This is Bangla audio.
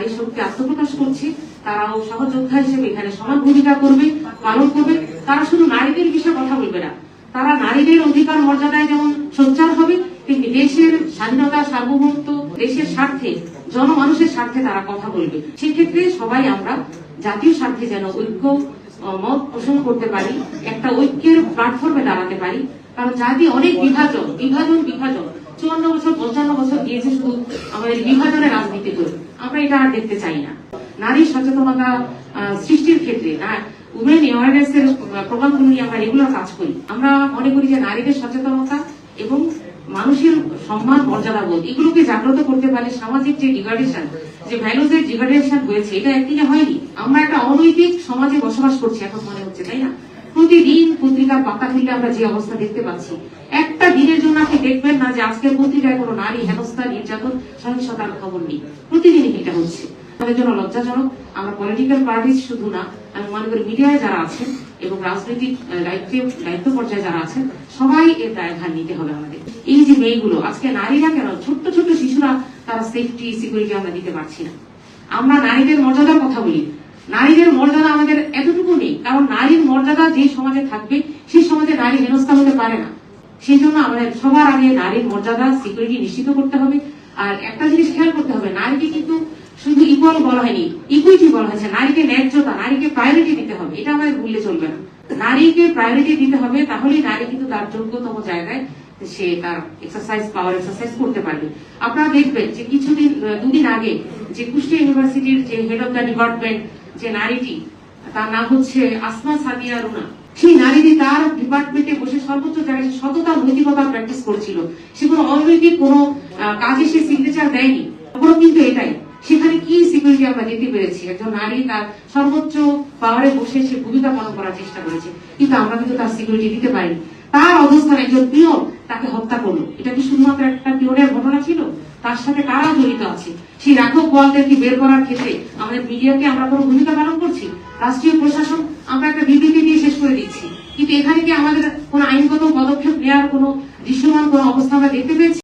নারী শক্তি আত্মপ্রকাশ করছে, তারাও সহযোদ্ধা হিসেবে এখানে সমান ভূমিকা করবে, পালন করবে। তারা শুধু নারীদের বিষয়ে কথা বলবে না, তারা নারীদের অধিকার মর্যাদায় যেমন সোচ্চার হবে, তেমনি দেশের স্বাধীনতা, সার্বভৌমত্ব, দেশের স্বার্থে, জনমানুষের স্বার্থে তারা কথা বলবে। সেক্ষেত্রে সবাই আমরা জাতীয় স্বার্থে যেন ঐক্য মত পোষণ করতে পারি, একটা ঐক্যের প্ল্যাটফর্মে দাঁড়াতে পারি। কারণ জাতি অনেক বিভাজন 54 বছর 55 বছর গিয়েছে শুধু আমাদের বিভাজনের রাজনীতি করে। আমরা এটা আর দেখতে চাই না। নারী সচেতনতা সৃষ্টির ক্ষেত্রে উমেন অ্যাওয়ারনেস এর প্রোগ্রামগুলো নিয়ে আমরা রেগুলার কাজ করি। আমরা মনে করি যে নারীদের সচেতনতা এবং মানুষের সম্মান, মর্যাদা বোধ, এগুলোকে জাগ্রত করতে পারলে সামাজিক যে ডিভাইডেশন, যে ভ্যালুজের ডিভাইডেশন হয়েছে, এটা একদিনে হয়নি। আমরা একটা অনৈতিক সমাজে বসবাস করছি এখন মনে হচ্ছে, তাই না? প্রতিদিন পত্রিকার পাতা খুললে আমরা যে অবস্থা দেখতে পাচ্ছি, একটা দিনের জন্য আপনি দেখবেন না যে আজকের পত্রিকায় কোনো নারী হেনস্থা, নির্যাতন, সহিংসতার খবর নেই। প্রতিদিনই এটা হচ্ছে। আমাদের জন্য লজ্জাজনক। আমরা পলিটিক্যাল পার্টি শুধু না, আমি মনে করি মিডিয়ায় যারা আছেন এবং রাজনৈতিক দায়িত্ব পর্যায়ে যারা আছেন, সবাই এর দায়ভার নিতে হবে আমাদের। এই যে মেয়েগুলো, আজকে নারীরা কেন, ছোট্ট ছোট্ট শিশুরা, তারা সেফটি, সিকিউরিটি আমরা দিতে পারছি না। আমরা নারীদের মর্যাদার কথা বলি, নারীদের মর্যাদা আমাদের এতটুকু নেই। কারণ নারীর মর্যাদা যে সমাজে থাকবে, সেই সমাজে নারী হেনস্থা হতে পারে না। সেই জন্য আমাদের সবার আগে নারীর মর্যাদা, সিকিউরিটি নিশ্চিত করতে হবে। আর একটা জিনিস খেয়াল করতে হবে, নারীকে কিন্তু শুধু ইকুয়াল বলা হয়নি, ইকুইটি বলা হয়েছে। নারীকে ন্যায্যতা, নারীকে প্রায়োরিটি দিতে হবে, এটা আমাদের ভুললে চলবে না। নারীকে প্রায়োরিটি দিতে হবে, তাহলেই নারী কিন্তু তার যোগ্যতম জায়গায় সে তার পাওয়ার এক্সারসাইজ করতে পারবে। আপনারা দেখবেন যে দুদিন আগে যে কুষ্টিয়া ইউনিভার্সিটির যে হেড অফ দ্য ডিপার্টমেন্ট, যে নারীটি, তার নাম হচ্ছে আসমা সাদিয়া রুনা, সেই নারীটি তার ডিপার্টমেন্টে বসে সর্বোচ্চ জায়গায় সততা, নৈতিকতা প্র্যাকটিস করছিল। সে কোনো অনৈতিক কোনো কাজে সে সিগনেচার দেয়নি। কিন্তু এটাই, সেখানে কি সিকিউরিটি আমরা দিতে পেরেছি? একজন নারী তার সর্বোচ্চ পাওয়ারে বসে সে ভূমিকা পালন করার চেষ্টা করেছে, কিন্তু আমরা কিন্তু তার সিকিউরিটি দিতে পারিনি। তার অবস্থানে একজন পিয়ন তাকে হত্যা করলো। এটা কি শুধুমাত্র একটা পিয়নের ঘটনা ছিল? তার সাথে কারা জড়িত আছে? সেই রাঘব বোয়ালদেরকে বের করার ক্ষেত্রে আমাদের মিডিয়াকে আমরা কোনো ভূমিকা পালন করছি? রাষ্ট্রীয় প্রশাসন আমরা একটা বিবৃতি দিয়ে শেষ করে দিচ্ছি, কিন্তু এখানে কি আমাদের কোনো আইনগত পদক্ষেপ নেওয়ার কোনো দৃশ্যমান কোনো অবস্থা আমরা দেখতে পেয়েছি?